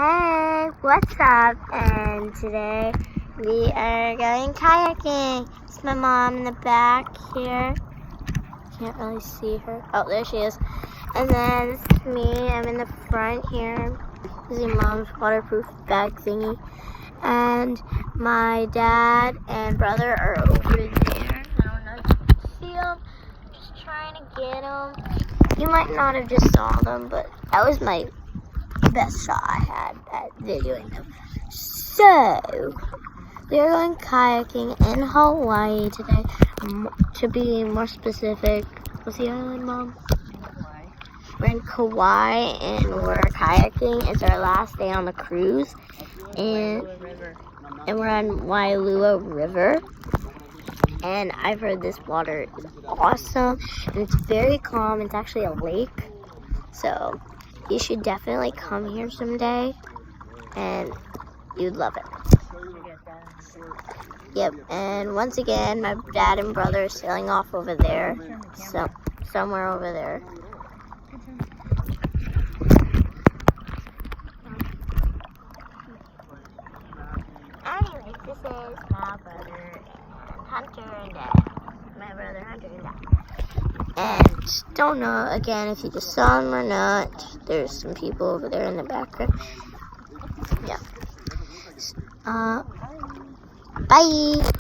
Hey, what's up? And today we are going kayaking. It's my mom in the back here. Can't really see her. Oh, there she is. And then this is me. I'm in the front here using mom's waterproof bag thingy. And my dad and brother are over there. I don't know if you can see them. Just trying to get them. You might not have just saw them, but that was my best shot I had at videoing them. So, we are going kayaking in Hawaii today. To be more specific, what's the island, Mom? Kauai. We're in Kauai and we're kayaking. It's our last day on the cruise. And we're on Wailua River. And I've heard this water is awesome. And it's very calm. It's actually a lake. So, you should definitely come here someday, and you'd love it. Yep, and once again, my dad and brother are sailing off over there, so somewhere over there. Anyways, this is my brother and Hunter and Dad. My brother Hunter and Dad. And don't know, again, if you just saw them or not. There's some people over there in the background. Yeah. Bye.